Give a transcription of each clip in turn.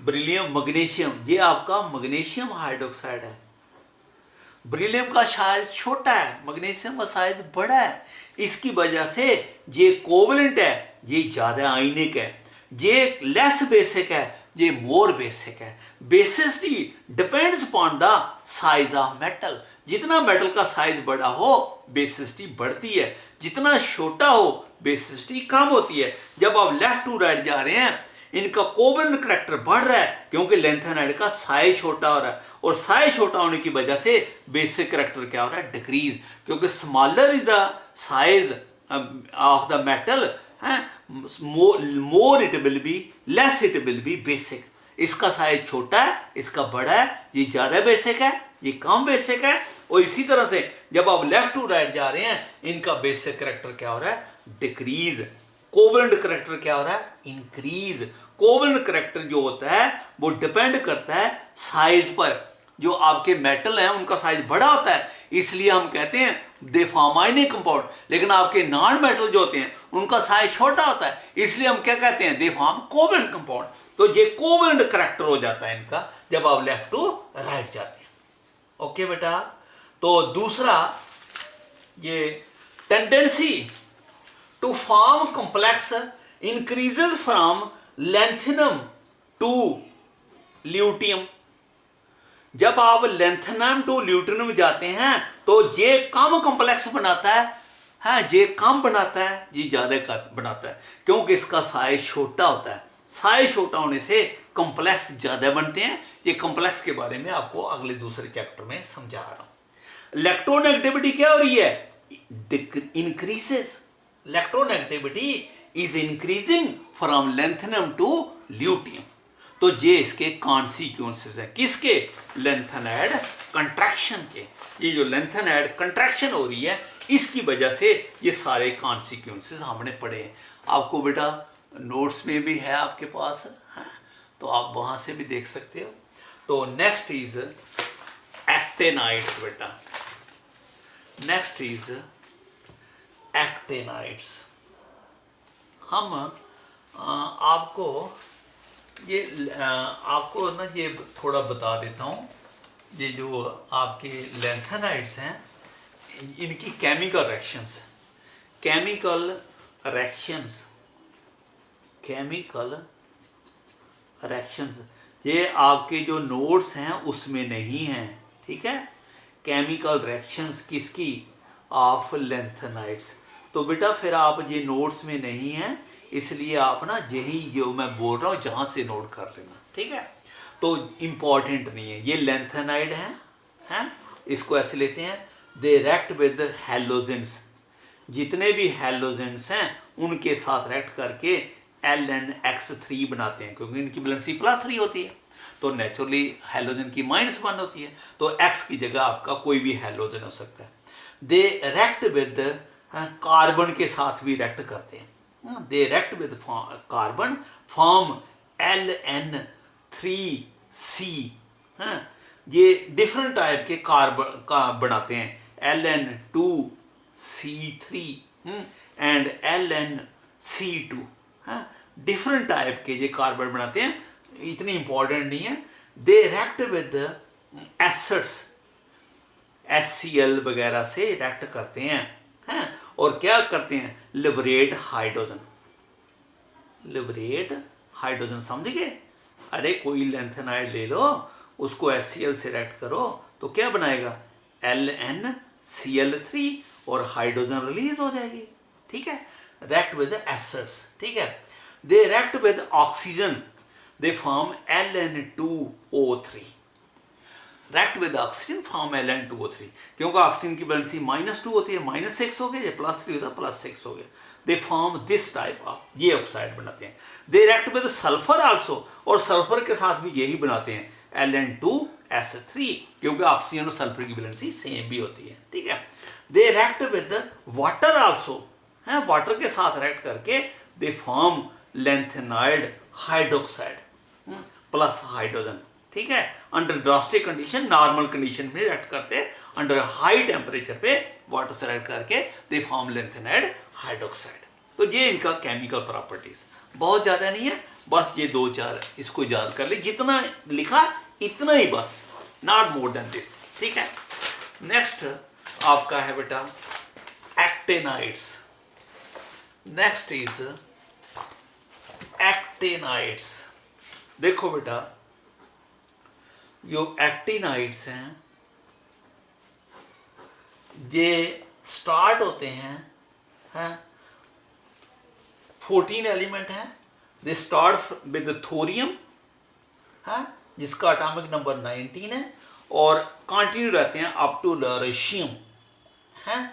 Beryllium magnesium, ये आपका magnesium hydroxide है। बेरिलियम का साइज छोटा है, मैग्नीशियम का साइज बड़ा है। इसकी वजह से ये कोवलेंट है, ये ज्यादा आयनिक है। ये लेस बेसिक है, ये मोर बेसिक है। Basicity depends upon the size of metal. जितना मेटल का साइज बड़ा हो बेसिसिटी बढ़ती है, जितना छोटा हो बेसिसिटी कम होती है। जब आप लेफ्ट टू राइट जा रहे हैं इनका कोवलेंट करैक्टर बढ़ रहा है क्योंकि लेंथेनाइड का साइज छोटा हो रहा है, और साइज छोटा होने की वजह से बेसिक करैक्टर क्या हो रहा है, डिक्रीज। क्योंकि smaller is the size of the metal, more it will be, less it will be basic. इसका साइज छोटा है, इसका बड़ा है, ये ज्यादा बेसिक है, ये कम बेसिक है। और इसी तरह से जब आप लेफ्ट टू राइट जा रहे हैं इनका बेसिक करैक्टर क्या हो रहा है, डिक्रीज। कोवलेंट करैक्टर क्या हो रहा है, इंक्रीज। कोवलेंट करैक्टर जो होता है वो डिपेंड करता है साइज पर। जो आपके मेटल हैं उनका साइज बड़ा होता है, इसलिए हम कहते हैं दे फॉर्म आयनिक कंपाउंड। लेकिन आपके नॉन मेटल जो होते हैं उनका साइज छोटा होता है, इसलिए हम क्या कहते हैं, दे फॉर्म कोवलेंट कंपाउंड। तो ये कोवलेंट करैक्टर हो जाता है इनका जब आप लेफ्ट टू राइट जाते हैं। ओके बेटा। तो दूसरा, ये tendency to form complex increases from lanthanum to lutetium. जब आप लैंथेनम टू ल्यूटियम जाते हैं तो ये कम कॉम्प्लेक्स बनाता है, हाँ ये कम बनाता है, ये ज्यादा बनाता है क्योंकि इसका साइज छोटा होता है। साइज छोटा होने से कॉम्प्लेक्स ज्यादा बनते हैं। ये कॉम्प्लेक्स के बारे में आपको अगले दूसरे चैप्टर में समझा रहा हूं। इलेक्ट्रोनेगेटिविटी क्या हो रही है, increases. Electronegativity is increasing from lanthanum to lutetium. तो ये इसके कॉन्सिक्वेंसेस है, किसके, लैंथेनाइड कंट्रैक्शन के। ये जो लैंथेनाइड कंट्रैक्शन हो रही है इसकी वजह से ये सारे कॉन्सिक्वेंसेस हमने पढ़े हैं। आपको बेटा नोट्स में भी है आपके पास, है तो आप वहां से भी देख सकते हो। तो नेक्स्ट इज एक्टेनाइड्स बेटा, नेक्स्ट इज एक्टेनाइड्स। हम आपको ये थोड़ा बता देता हूँ। ये जो आपके लैंथेनाइड्स हैं इनकी केमिकल रिएक्शंस ये आपके जो नोट्स हैं उसमें नहीं हैं, ठीक है। केमिकल रिएक्शंस किसकी, ऑफ लैंथेनाइड्स। तो बेटा फिर आप ये नोट्स में नहीं हैं, इसलिए आप ना यही जो मैं बोल रहा हूँ जहाँ से नोट कर लेना, ठीक है। तो इम्पॉर्टेंट नहीं है। ये लैंथेनाइड हैं, इसको ऐसे लेते हैं, दे रिएक्ट विद हैलोजेंस। जितने भी हैलोजेंस हैं उनके साथ रिएक्ट करके LnX3 बनाते हैं, क्योंकि इनकी वैलेंसी +3 होती है तो नेचुरली हैलोजन की -1 होती है, तो X की जगह आपका कोई भी हैलोजन हो सकता है। दे रिएक्ट विद कार्बन के साथ भी रिएक्ट करते हैं, they react with carbon form Ln3C। ये डिफरेंट टाइप के कार्बन का बनाते हैं, Ln2C3 and LnC2। Different type के ये कार्बन बनाते हैं, इतनी इंपॉर्टेंट नहीं है। They react with acids, HCl वगैरह से रिएक्ट करते हैं, और क्या करते हैं, लिबरेट हाइड्रोजन। समझ गए। अरे कोई लैंथेनाइड ले लो, उसको HCl से रिएक्ट करो तो क्या बनाएगा, LnCl3 और हाइड्रोजन रिलीज हो जाएगी, ठीक है। रिएक्ट विद एसिड्स, ठीक है। They react with oxygen, they form Ln2O3। React with oxygen form Ln2O3, क्योंकि ऑक्सीजन की वैलेंसी -2 होती है, -6 हो गया, ये +3 होता है, +6 हो गया। They form this type of, ये ऑक्साइड बनाते हैं। They react with sulphur also, और सल्फर के साथ भी यही बनाते हैं, Ln2S3, क्योंकि ऑक्सीजन और सल्फर की वैलेंसी सेम भी होती है, ठीक है। They react with water also, water के साथ रिएक्ट करके they form lanthanide hydroxide plus hydrogen, ठीक है। Under drastic condition, normal condition में रिएक्ट करते हैं, अंडर हाई टेम्परेचर पे वाटर से रिएक्ट करके दे फॉर्म लैंथेनाइड हाइड्रोक्साइड। तो ये इनका केमिकल प्रॉपर्टीज, बहुत ज़्यादा नहीं है, बस ये 2-4 इसको याद कर ले, जितना लिखा इतना ही बस, नॉट मोर देन दिस। ठीक है, नेक्स्ट आपका है बेटा एक्टिनाइड्स। Next is actinides. देखो बेटा जो एक्टिनाइड्स हैं ये स्टार्ट होते हैं 14 एलिमेंट है। दे स्टार्ट विद थोरियम जिसका एटॉमिक नंबर 19 है और कंटिन्यू रहते हैं अप टू लरेशियम है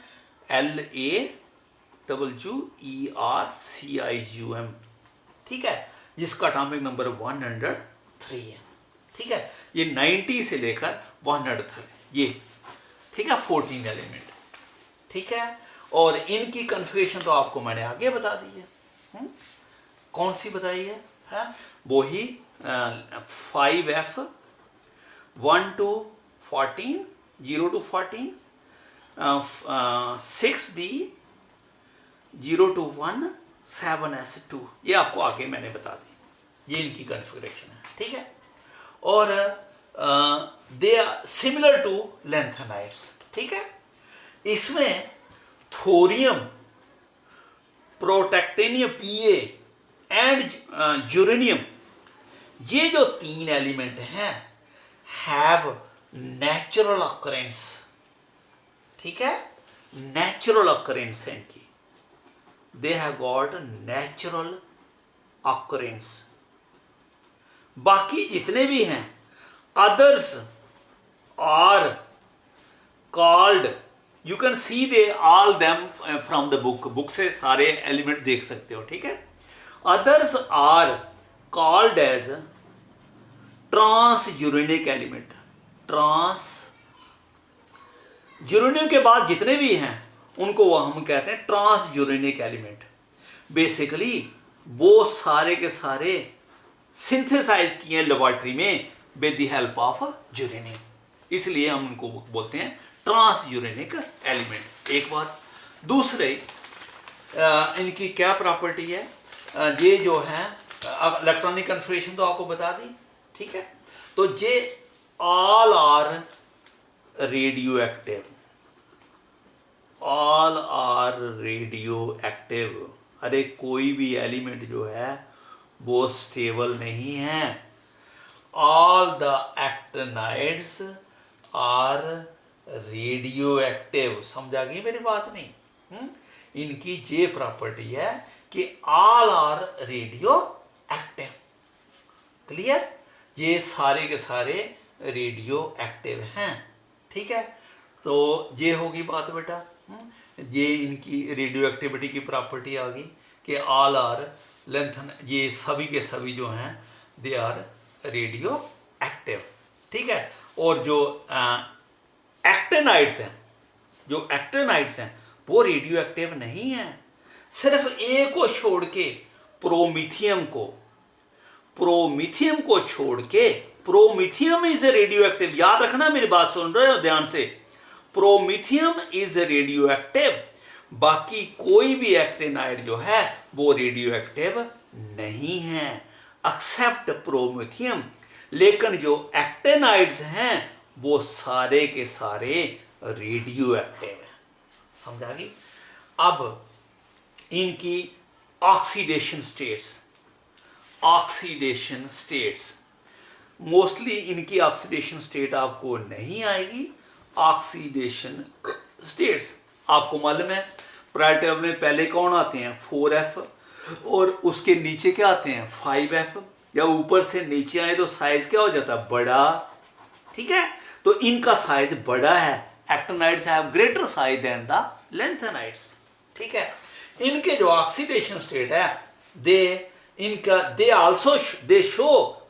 LaWERCIUM। ठीक है, जिसका एटॉमिक नंबर 103 है। ठीक है, ये 90 से लेकर 103 ये। ठीक है, 14 एलिमेंट। ठीक है, और इनकी कन्फिगरेशन तो आपको मैंने आगे बता दी है। कौन सी बताई है? वो ही 5F 1 to 14, 0 to 14, 6D 0 to 1, 7S2। ये आपको आगे मैंने बता दी, ये इनकी कन्फिगरेशन है। ठीक है, और they are similar to lanthanides. ठीक है, इसमें thorium, protactinium Pa and uranium, ये जो 3 एलिमेंट हैं हैव नेचुरल अकरेंस। ठीक है, नेचुरल अकरेंस है इनकी, they have got natural occurrence. बाकी जितने भी हैं others are called, you can see they all them from the book से सारे एलिमेंट देख सकते हो। ठीक है, others are called as transuranic element. Trans uranium के बाद जितने भी हैं उनको वो हम कहते हैं ट्रांस यूरेनिक एलिमेंट। बेसिकली वो सारे के सारे सिंथेसाइज किए हैं लेबोरेटरी में with the help of uranium, इसलिए हम उनको बोलते हैं ट्रांस यूरेनिक एलिमेंट। एक बात। दूसरे इनकी क्या प्रॉपर्टी है? ये जो है इलेक्ट्रॉनिक कन्फिगरेशन तो आपको बता दी। ठीक है, तो ये all are radioactive, all are radioactive. अरे कोई भी एलिमेंट जो है वो स्टेबल नहीं है। All the actinides are radioactive. समझा गई मेरी बात? नहीं। इनकी ये प्रॉपर्टी है कि all are radioactive. Clear? ये सारे के सारे रेडियो एक्टिव हैं। ठीक है, तो ये होगी बात बेटा। ये इनकी रेडियो एक्टिविटी की प्रॉपर्टी आ गई कि ऑल आर लेंथन, ये सभी के सभी जो हैं दे आर रेडियो एक्टिव। ठीक है, और जो एक्टिनाइड्स हैं, जो एक्टिनाइड्स हैं वो रेडियो एक्टिव नहीं है। सिर्फ ए को छोड़ के प्रोमीथियम को छोड़ के, प्रोमीथियम इज रेडियो एक्टिव। याद रखना, मेरी बात सुन रहे हो ध्यान से। प्रोमीथियम इज रेडियो एक्टिव, बाकी कोई भी एक्टिनाइड जो है वो रेडियो एक्टिव नहीं है एक्सेप्ट प्रोमीथियम। लेकिन जो एक्टिनाइड्स हैं वो सारे के सारे रेडियो एक्टिव हैं। समझा गई? अब इनकी ऑक्सीडेशन स्टेट्स, मोस्टली इनकी ऑक्सीडेशन स्टेट आपको नहीं आएगी। ऑक्सीडेशन स्टेट्स आपको मालूम है प्रायोरिटी टेबल में पहले कौन आते हैं? 4F, और उसके नीचे क्या आते हैं? 5F। जब ऊपर से नीचे आए तो साइज क्या हो जाता है? बड़ा। ठीक है, तो इनका साइज बड़ा है। Actinides have greater size than the lanthanides. ठीक है, इनके जो ऑक्सीडेशन स्टेट है they show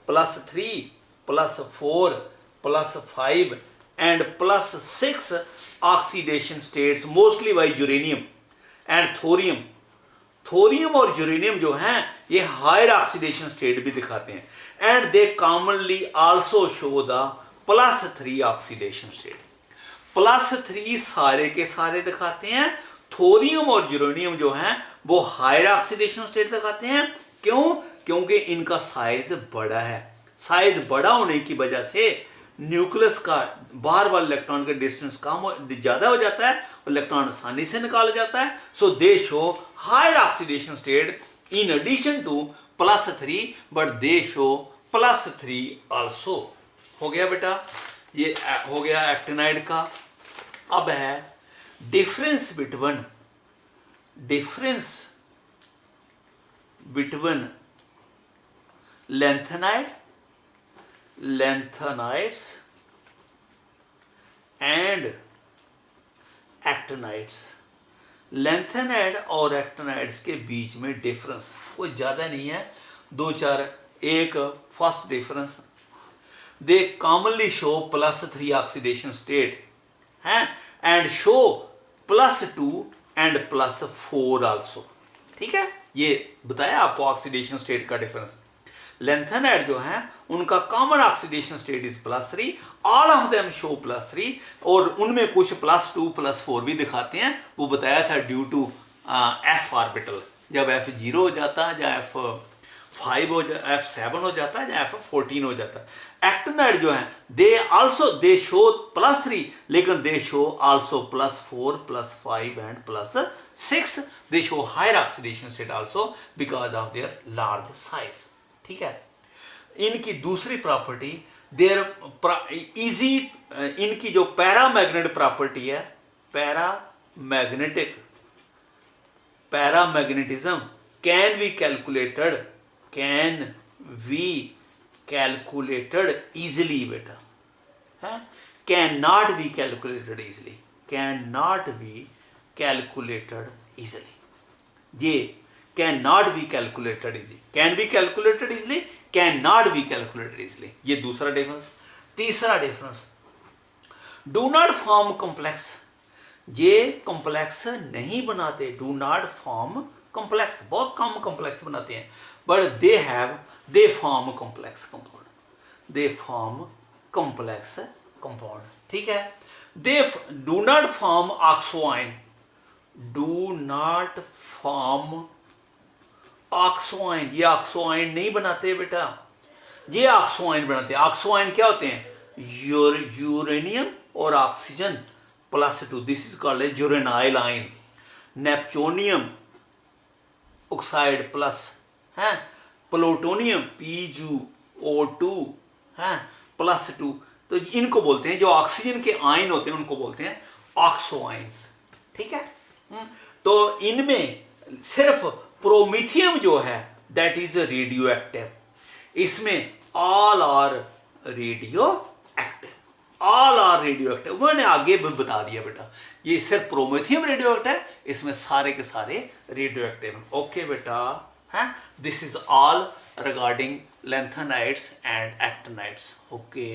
+3, +4, +5 and +6 oxidation states mostly by uranium and thorium. Thorium और यूरेनियम जो हैं ये हायर ऑक्सीडेशन स्टेट भी दिखाते हैं, and they commonly also show the +3 oxidation state. +3 सारे के सारे दिखाते हैं। थोरियम और यूरेनियम जो हैं वो हायर ऑक्सीडेशन स्टेट दिखाते हैं, क्यों? क्योंकि इनका साइज बड़ा है। साइज बड़ा होने की वजह से न्यूक्लियस का बाहर वाले इलेक्ट्रॉन का डिस्टेंस ज़्यादा हो जाता है और इलेक्ट्रॉन आसानी से निकाला जाता है। So they show higher oxidation state in addition to +3, but they show +3 also. हो गया बेटा, ये हो गया एक्टिनाइड का। अब है difference between lanthanide and actinides. Lanthanide और एक्टिनाइड्स के बीच में डिफरेंस कोई ज़्यादा नहीं है, 2-4। एक फर्स्ट डिफरेंस, दे कॉमनली शो +3 ऑक्सीडेशन स्टेट हैं एंड शो +2 एंड +4 आल्सो। ठीक है, ये बताया आपको ऑक्सीडेशन स्टेट का डिफरेंस। लैंथेनाइड जो है उनका common oxidation state is +3, all of them show +3, और उनमें कुछ +2 +4 भी दिखाते हैं। वो बताया था ड्यू टू F ऑर्बिटल, जब F0 हो जाता है या F5 हो जाता, F7 हो जाता है या F14 हो जाता है। एक्टिनाइड जो है दे शो +3, लेकिन they show also +4 +5 and +6। They show higher oxidation state also because of their large size. ठीक है, इनकी दूसरी प्रॉपर्टी देयर इजी, इनकी जो पैरामैग्नेटिक प्रॉपर्टी है, paramagnetism can be calculated easily बेटा, है can not be calculated easily. ये can not be calculated easily, can be calculated easily, can not be calculated easily. ये दूसरा डिफरेंस। तीसरा difference, do not form complex, ये complex नहीं बनाते। Do not form complex, बहुत कम कॉम्प्लेक्स बनाते हैं, but they form complex compound. ठीक है, दे डू नॉट फॉर्म ऑक्सोआइन, ये ऑक्सोआइन नहीं बनाते बेटा, ये ऑक्सोआइन बनाते हैं। ऑक्सोआइन क्या होते हैं? यूरेनियम और oxygen +2, this is called a uranyl ion. Neptunium oxide plus है, प्लूटोनियम PgO2 है +2। तो इनको बोलते हैं, जो ऑक्सीजन के आयन होते हैं उनको बोलते हैं ऑक्सोआइंस। ठीक है, तो इनमें सिर्फ प्रोमीथियम जो है दैट इज रेडियो एक्टिव, इसमें ऑल आर रेडियो एक्टिव। मैंने आगे भी बता दिया बेटा, ये सिर्फ प्रोमीथियम रेडियो एक्टिव है, इसमें सारे के सारे रेडियो एक्टिव हैं। ओके बेटा, है this is all regarding lanthanides and actinides. Okay.